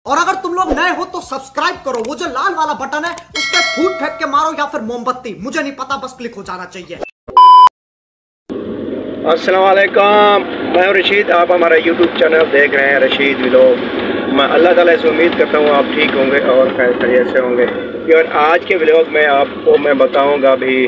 और अगर तुम लोग नए हो तो सब्सक्राइब करो, वो जो लाल वाला बटन है उस पर फूट फेंक के मारो या फिर मोमबत्ती, मुझे नहीं पता, बस क्लिक हो जाना चाहिए। अस्सलाम वालेकुम, मैं हूं रशीद। आप हमारा यूट्यूब चैनल देख रहे हैं रशीद व्लॉग। मैं अल्लाह ताला से उम्मीद करता हूं आप ठीक होंगे और खैरियत से होंगे। और आज के व्लॉग में आपको मैं बताऊंगा भी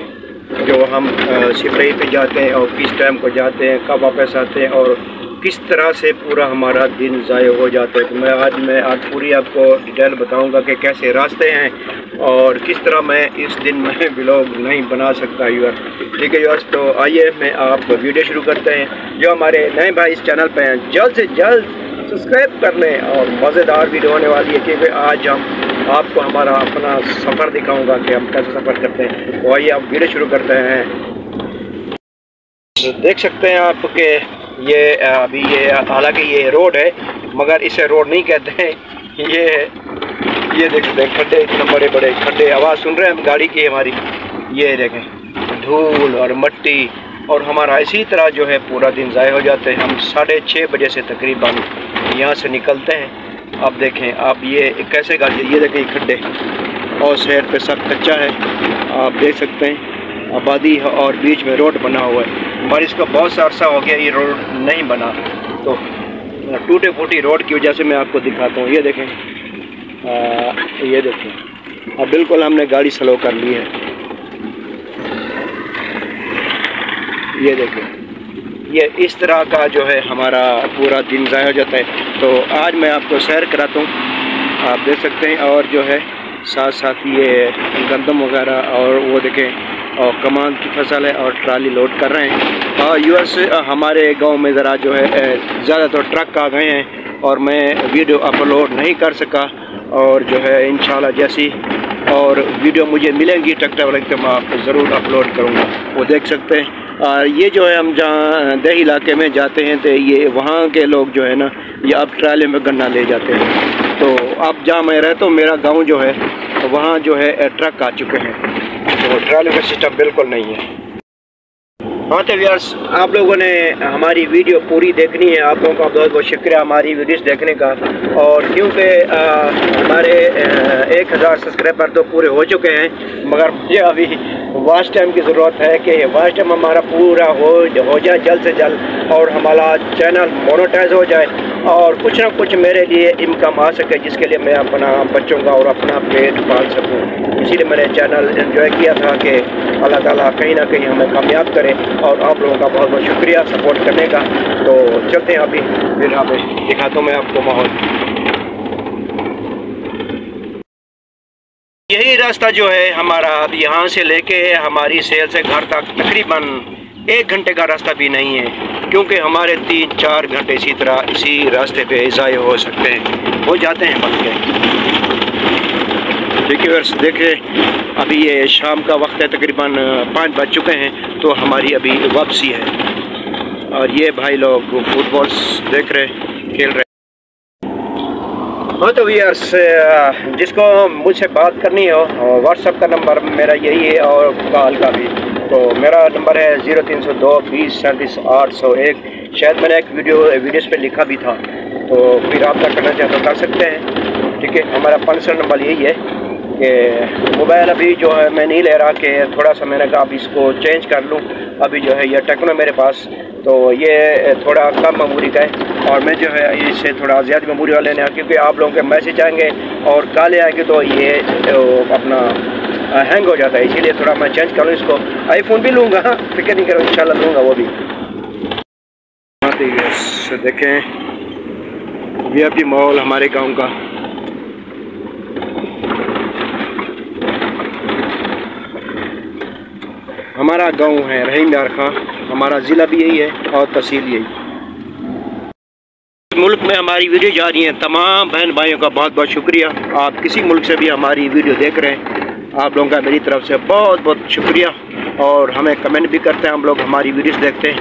जो हम सिपरई पे जाते हैं और किस टाइम को जाते हैं, कब वापस आते हैं और किस तरह से पूरा हमारा दिन ज़ाया हो जाता है। तो मैं आज पूरी आपको डिटेल बताऊंगा कि कैसे रास्ते हैं और किस तरह मैं इस दिन में व्लॉग नहीं बना सकता यूर। ठीक है यूर्स, तो आइए मैं आप वीडियो शुरू करते हैं। जो हमारे नए भाई इस चैनल पे हैं जल्द से जल्द सब्सक्राइब कर लें और मज़ेदार वीडियो होने वाली है क्योंकि आज हम आपको हमारा अपना सफ़र दिखाऊँगा कि हम कैसे सफ़र करते हैं। तो आइए आप वीडियो शुरू करते हैं। तो देख सकते हैं आप कि ये अभी ये हालांकि ये रोड है मगर इसे रोड नहीं कहते हैं। ये देख सकते हैं खड्डे, इतने बड़े बड़े खड्डे, आवाज़ सुन रहे हैं गाड़ी की हमारी। ये देखें धूल और मट्टी और हमारा इसी तरह जो है पूरा दिन ज़ाया हो जाते हैं। हम 6:30 बजे से तकरीबन यहाँ से निकलते हैं। अब देखें आप ये कैसे गाड़ी, ये देखें खड्डे और शहर पे सब कच्चा है, आप देख सकते हैं आबादी और बीच में रोड बना हुआ है। बारिश का बहुत सा अर्सा हो गया ये रोड नहीं बना, तो टूटे फूटी रोड की वजह से मैं आपको दिखाता हूँ। ये देखें ये देखें अब बिल्कुल हमने गाड़ी स्लो कर ली है। ये देखें ये इस तरह का जो है हमारा पूरा दिन ज़ाया हो जाता है। तो आज मैं आपको सैर कराता हूँ, आप देख सकते हैं। और जो है साथ साथ ये गंदम वगैरह और वो देखें और कमान की फसल है और ट्राली लोड कर रहे हैं। और यूएस हमारे गांव में ज़रा जो है ज़्यादातर ट्रक आ गए हैं और मैं वीडियो अपलोड नहीं कर सका। और जो है इंशाल्लाह जैसी और वीडियो मुझे मिलेंगी ट्रैक्टर वाले तो मैं आपको ज़रूर अपलोड करूँगा। वो देख सकते हैं। और ये जो है हम जहाँ देही इलाके में जाते हैं तो ये वहाँ के लोग जो है ना ये अब ट्राले में गन्ना ले जाते हैं। तो अब जहाँ मैं रहता हूँ मेरा गाँव जो है वहाँ जो है ट्रक आ चुके हैं, तो ट्राली का सिस्टम बिल्कुल नहीं है। हाँ तो व्यूअर्स, आप लोगों ने हमारी वीडियो पूरी देखनी है। आप लोगों का बहुत बहुत शुक्रिया हमारी वीडियोस देखने का। और क्योंकि हमारे 1000 सब्सक्राइबर तो पूरे हो चुके हैं मगर मुझे अभी वॉच टाइम की ज़रूरत है कि वॉच टाइम हमारा पूरा हो जाए जल्द से जल्द और हमारा चैनल मोनेटाइज हो जाए और कुछ ना कुछ मेरे लिए इनकम आ सके जिसके लिए मैं अपना बच्चों का और अपना पेट पाल सकूं। इसीलिए मैंने चैनल एंजॉय किया था कि अल्लाह ताला कहीं ना कहीं हमें कामयाब करे। और आप लोगों का बहुत बहुत शुक्रिया सपोर्ट करने का। तो चलते हैं अभी फिर यहाँ पे दिखाता हूँ मैं आपको माहौल। यही रास्ता जो है हमारा अब यहाँ से लेके हमारी सेल से घर तक तकरीबन 1 घंटे का रास्ता भी नहीं है क्योंकि हमारे 3-4 घंटे इसी तरह इसी रास्ते पे ज़ाया हो सकते हैं, हो जाते हैं बल्कि। देखिए देखिए अभी ये शाम का वक्त है, तकरीबन 5 बज चुके हैं तो हमारी अभी वापसी है। और ये भाई लोग फुटबॉल देख रहे खेल रहे। हाँ तो व्यूअर्स, जिसको मुझसे बात करनी हो व्हाट्सएप का नंबर मेरा यही है और कॉल का भी। तो मेरा नंबर है 0302 20 37 801। शायद मैंने एक वीडियोस पे लिखा भी था, तो फिर आप क्या करना चाहते हो कर सकते हैं। ठीक है, हमारा पर्सनल नंबर यही है कि मोबाइल अभी जो है मैं नहीं ले रहा कि थोड़ा सा मैंने कहा अब इसको चेंज कर लूँ। अभी जो है ये टेक्नो मेरे पास, तो ये थोड़ा कम मेमोरी का है और मैं जो है इससे थोड़ा ज़्यादा मेमोरी वाले लेने क्योंकि आप लोगों के मैसेज आएंगे और कॉल आएंगे तो ये अपना हैंग हो जाता है। इसीलिए थोड़ा मैं चेंज करूँ इसको। आईफोन भी लूँगा, फिक्र नहीं करो, इंशाल्लाह लूँगा वो भी। हाँ तो देखें ये अभी माहौल हमारे गाँव का। हमारा गांव है रहीम यार खां, हमारा ज़िला भी यही है और तहसील यही। मुल्क में हमारी वीडियो जा रही है, तमाम बहन भाइयों का बहुत बहुत शुक्रिया। आप किसी मुल्क से भी हमारी वीडियो देख रहे हैं, आप लोगों का मेरी तरफ से बहुत बहुत शुक्रिया। और हमें कमेंट भी करते हैं, हम लोग हमारी वीडियोस देखते हैं।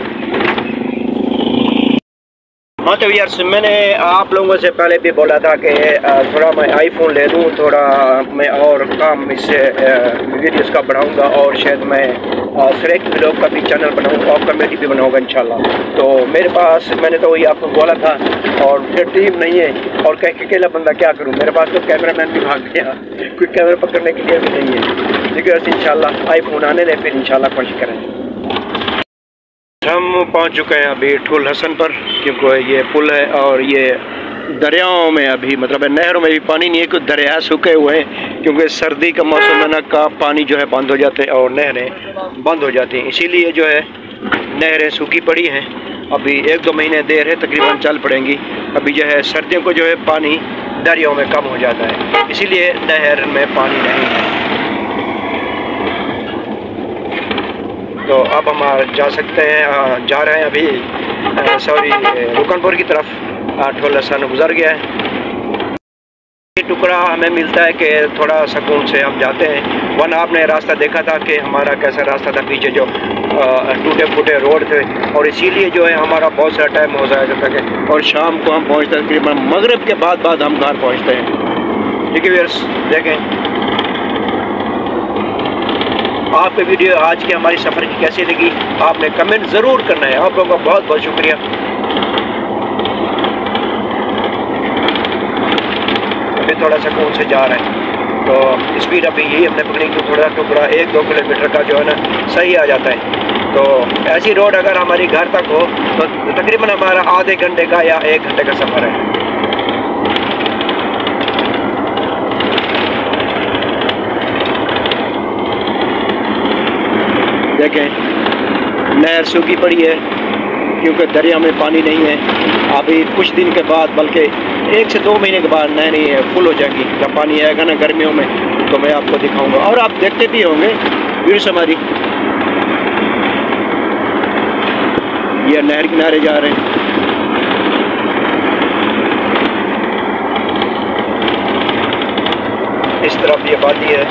हाँ तो यार मैंने आप लोगों से पहले भी बोला था कि थोड़ा मैं आईफोन ले लूँ, थोड़ा मैं और काम इससे वीडियोस का बढ़ाऊँगा और शायद मैं सिलेक्ट व्लॉग का भी चैनल बनाऊँगा और कमेटी भी बनाऊँगा इंशाल्लाह। तो मेरे पास, मैंने तो वही आपको बोला था, और फिर टीम नहीं है और कह के अकेला बंदा क्या करूँ, मेरे पास तो कैमरामैन भी भाग गया, कोई कैमरा पकड़ने के लिए भी नहीं है। ठीक है, इंशाल्लाह आईफोन आने दें, फिर इंशाल्लाह कोशिश करें। हम पहुंच चुके हैं अभी ठुल हसन पर, क्योंकि ये पुल है और ये दरियाओं में अभी, मतलब नहरों में भी पानी नहीं है, कुछ दरिया सूखे हुए हैं, क्योंकि सर्दी का मौसम है ना, का पानी जो है बंद हो जाते हैं और नहरें बंद हो जाती हैं, इसीलिए जो है नहरें सूखी पड़ी हैं। अभी 1-2 महीने देर है, तकरीबन चल पड़ेंगी। अभी जो है सर्दियों को जो है पानी दरियाओं में कम हो जाता है, इसीलिए नहर में पानी नहीं है। तो अब हम जा सकते हैं, जा रहे हैं अभी सॉरी रुकनपुर की तरफ। ठुल हसन गुजर गया है। ये टुकड़ा हमें मिलता है कि थोड़ा सुकून से हम जाते हैं, वरना आपने रास्ता देखा था कि हमारा कैसा रास्ता था, पीछे जो टूटे फूटे रोड थे, और इसीलिए जो है हमारा बहुत सारा टाइम हो जाता है और शाम को हम पहुँचते हैं, तकरीबन मगरिब के बाद हम घर पहुँचते हैं। ठीक है व्यूअर्स, देखें आपकी वीडियो आज की हमारी सफ़र की कैसी लगी, आपने कमेंट ज़रूर करना है। आप लोगों का बहुत बहुत शुक्रिया। अभी थोड़ा सुकून से जा रहे हैं, तो स्पीड अभी यही हमने पकड़ी कि थोड़ा टुकड़ा 1-2 किलोमीटर का जो है ना सही आ जाता है। तो ऐसी रोड अगर हमारी घर तक हो तो तकरीबन हमारा आधे घंटे का या 1 घंटे का सफ़र है। देखें नहर सूखी पड़ी है, क्योंकि दरिया में पानी नहीं है। अभी कुछ दिन के बाद, बल्कि 1 से 2 महीने के बाद नहरें फुल हो जाएंगी। जब पानी आएगा ना गर्मियों में, तो मैं आपको दिखाऊंगा, और आप देखते भी होंगे वीडियोस हमारी। ये नहर किनारे जा रहे हैं। इस तरफ ये वादी है,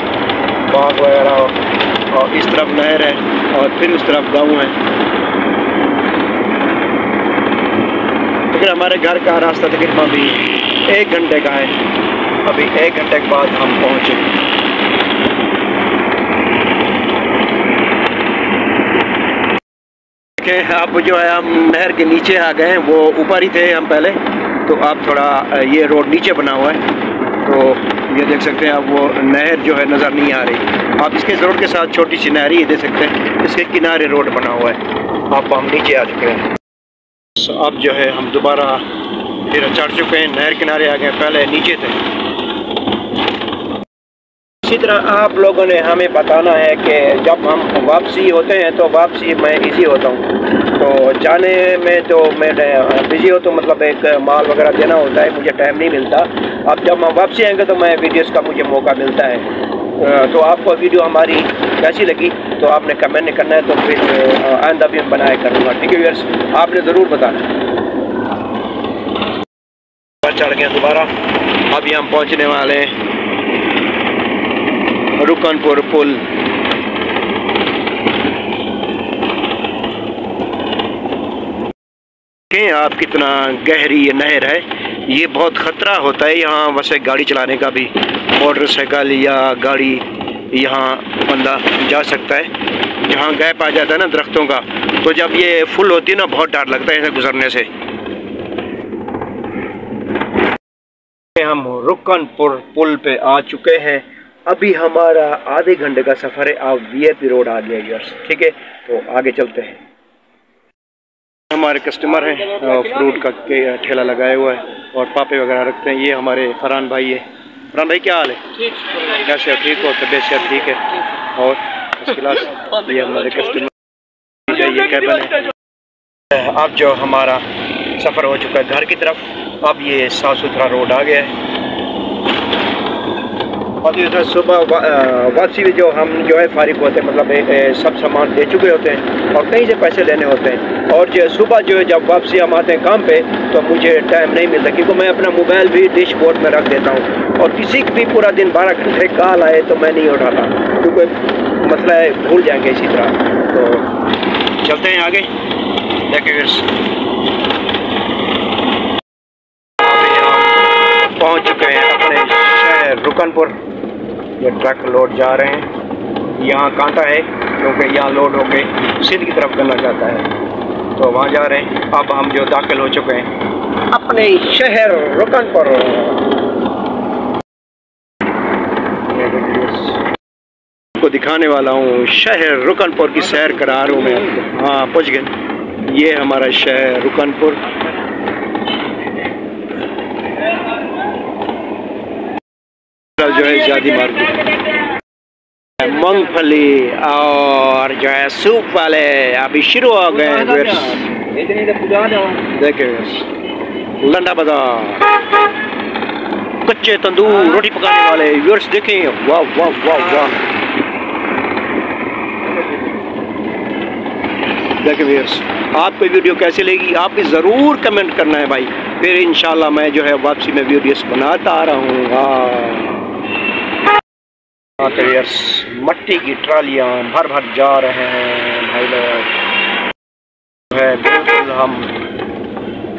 बाग वगैरह, और इस तरफ नहर है, और फिर उस तरफ गाँव है। लेकिन हमारे घर का रास्ता तकरीबन अभी 1 घंटे का है। अभी 1 घंटे के बाद हम पहुँचे। देखें अब जो है हम नहर के नीचे आ गए हैं, वो ऊपर ही थे हम पहले, तो अब थोड़ा ये रोड नीचे बना हुआ है, तो ये देख सकते हैं आप, वो नहर जो है नज़र नहीं आ रही। आप इसके रोड के साथ छोटी सी नहर ही देख सकते हैं, इसके किनारे रोड बना हुआ है। अब हम नीचे आ चुके हैं। अब जो है हम दोबारा फिर चढ़ चुके हैं, नहर किनारे आ गए, पहले नीचे थे। इसी तरह आप लोगों ने हमें बताना है कि जब हम वापसी होते हैं तो वापसी मैं इजी होता हूँ, तो जाने में तो मैं बिज़ी हो, तो मतलब एक माल वगैरह देना होता है, मुझे टाइम नहीं मिलता। अब जब हम वापसी आएंगे तो मैं वीडियोस का मुझे मौका मिलता है। तो आपको वीडियो हमारी कैसी लगी तो आपने कमेंट नहीं करना है, तो फिर आइंदा भी हम बनाया करूँगा। ठीक है व्यूअर्स, आपने ज़रूर बताना। चढ़ गए दोबारा, अभी हम पहुँचने वाले हैं रुकनपुर पुल। आप कितना गहरी ये नहर है, ये बहुत ख़तरा होता है यहाँ वैसे गाड़ी चलाने का भी, मोटरसाइकिल या गाड़ी यहाँ बंदा जा सकता है। जहाँ गैप आ जाता है ना दरख्तों का, तो जब ये फुल होती है ना, बहुत डर लगता है इसे गुजरने से। हम रुकनपुर पुल पे आ चुके हैं। अभी हमारा आधे घंटे का सफ़र है। आप VIP रोड आ गया यार, ठीक है, तो आगे चलते हैं। हमारे कस्टमर हैं, फ्रूट का ठेला लगाया हुआ है और पापे वगैरह रखते हैं। ये हमारे फरहान भाई है। फरहान भाई क्या हाल है? ठीक, कैसे ठीक हो? तबीयत से ठीक है? और उसके बाद ये हमारे कस्टमर, ये कैबिन है। अब जो हमारा सफ़र हो चुका है घर की तरफ। अब ये साफ़ सुथरा रोड आ गया है। और ये सुबह वापसी में जो हम जो है फारिग होते हैं, मतलब सब सामान दे चुके होते हैं और कहीं से पैसे लेने होते हैं। और जो सुबह जो है जब वापसी हम आते हैं काम पे, तो मुझे टाइम नहीं मिलता, क्योंकि मैं अपना मोबाइल भी डैशबोर्ड में रख देता हूँ। और किसी भी पूरा दिन 12 घंटे कॉल आए तो मैं नहीं उठाता, क्योंकि मसला है भूल जाएंगे इसी तरह। तो चलते हैं आगे, देखिए पहुँच चुके हैं अपने शहर रुकनपुर। ये ट्रक लोड जा रहे हैं, यहाँ कांटा है क्योंकि यहाँ लोड होके सिंध की तरफ करना चाहता है, तो वहाँ जा रहे हैं। अब हम जो दाखिल हो चुके हैं अपने शहर रुकनपुर। को दिखाने वाला हूँ शहर रुकनपुर की सैर करा रहा हूँ मैं। हाँ पहुँच गए, ये हमारा शहर रुकनपुर। जो है जादी मार्केट, मूंगफली और जो है सूप वाले अभी शुरू हो गए हैं। देखे लंडा बाजार, कच्चे तंदूर रोटी पकाने वाले व्यूअर्स देखें। वाह वाह वाह वाह, देखिए व्यूअर्स, आपको वीडियो कैसी लगी आप भी ज़रूर कमेंट करना है भाई, फिर इंशाल्लाह मैं जो है वापसी में वीडियोस बनाता आ रहा हूँ। हाँ तो व्यूअर्स, मट्टी की ट्रालियाँ भर भर जा रहे हैं भाई लोग। है बिल्कुल हम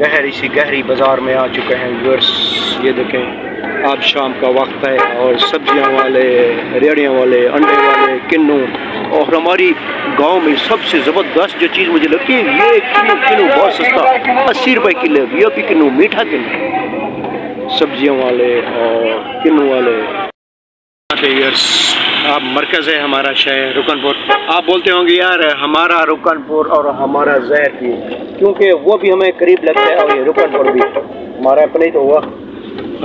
गहरी बाज़ार में आ चुके हैं व्यूअर्स। ये देखें, आज शाम का वक्त है और सब्जियां वाले, रेड़ियाँ वाले, अंडे वाले, किन्नू, और हमारी गांव में सबसे ज़बरदस्त जो चीज़ मुझे लगती है, ये किन्नू बहुत सस्ता, 80 रुपए किलो, ये भी किन्नू, मीठा किन्नू, सब्जियों वाले और किन्नू वाले। आप मरकज़ है हमारा शहर रुकनपुर। आप बोलते होंगे यार हमारा रुकनपुर और हमारा जहर भी, क्योंकि वो भी हमें करीब लगता है और ये रुकनपुर भी हमारा अपने ही तो हुआ।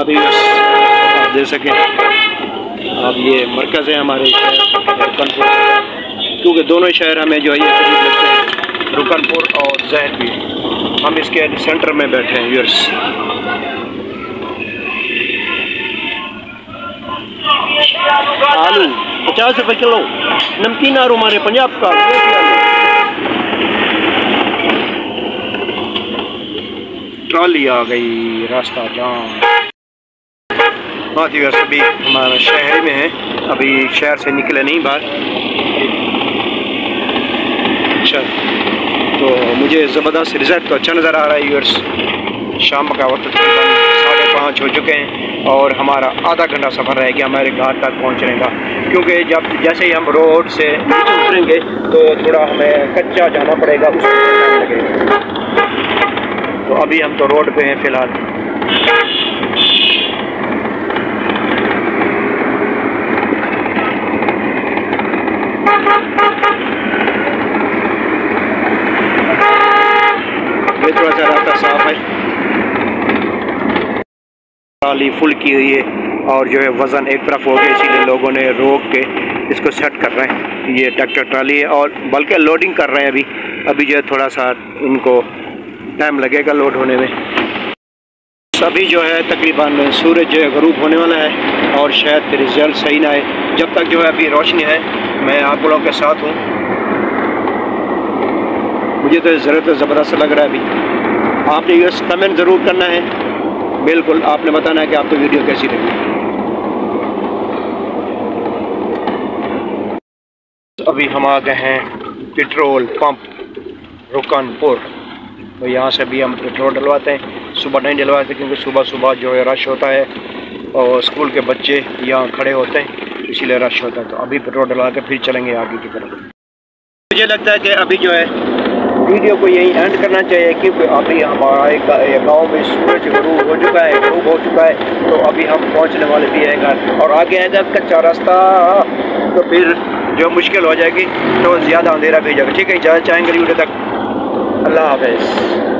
अभी आप दे सकें, अब ये मरकज़ है हमारे शहर रुकनपुर, क्योंकि दोनों शहर हमें जो है ये करीब लगते हैं, रुकनपुर और जहर भी। हम इसके सेंटर में बैठे हैं व्यूअर्स। आलू 50 रुपए किलो, नमकीन आलू हमारे पंजाब का। ट्रॉली आ गई, रास्ता जाम। हाँ जी व्यूअर्स, अभी हमारा शहर में है, अभी शहर से निकले नहीं बाहर। अच्छा, तो मुझे ज़बरदस्त रिजल्ट तो अच्छा नज़र आ रहा है व्यूअर्स। शाम का वक्त तकरीबन 5:30 हो चुके हैं और हमारा आधा घंटा सफ़र रह गया हमारे घर तक पहुंचने का, क्योंकि जब जैसे ही हम रोड से उतरेंगे तो थोड़ा हमें कच्चा जाना पड़ेगा, उसमें टाइम लगेगा। तो अभी हम तो रोड पे हैं फ़िलहाल। ये थोड़ा सा रास्ता साफ है, ट्राली फुल की हुई है और जो है वज़न एक तरफ हो गया, इसीलिए लोगों ने रोक के इसको सेट कर रहे हैं। ये ट्रैक्टर ट्राली है और बल्कि लोडिंग कर रहे हैं अभी जो है थोड़ा सा इनको टाइम लगेगा लोड होने में। अभी जो है तकरीबन सूरज जो है ग़रूब होने वाला है और शायद रिज़ल्ट सही ना आए। जब तक जो है अभी रोशनी है, मैं आप लोगों के साथ हूँ। मुझे तो ज़रूरत ज़बरदस्त लग रहा है अभी। आपने ये कमेंट ज़रूर करना है, बिल्कुल आपने बताना है कि आपको वीडियो कैसी लगी। अभी हम आ गए हैं पेट्रोल पंप रुकनपुर, तो यहाँ से भी हम पेट्रोल डलवाते हैं। सुबह नहीं डलवाते क्योंकि सुबह सुबह जो है रश होता है और स्कूल के बच्चे यहाँ खड़े होते हैं, इसीलिए रश होता है। तो अभी पेट्रोल डलवा के फिर चलेंगे आगे की तरफ। मुझे लगता है कि अभी जो है वीडियो को यहीं एंड करना चाहिए, क्योंकि अभी हमारा एक गाँव में सूरज ग़रूब हो चुका है, तो अभी हम पहुँचने वाले भी हैं घर, और आगे आएगा कच्चा रास्ता, तो फिर जो मुश्किल हो जाएगी, तो ज़्यादा अंधेरा भी हो जाएगा। ठीक है, इजाज़त चाहेंगे वीडियो तक। अल्लाह हाफ़िज़।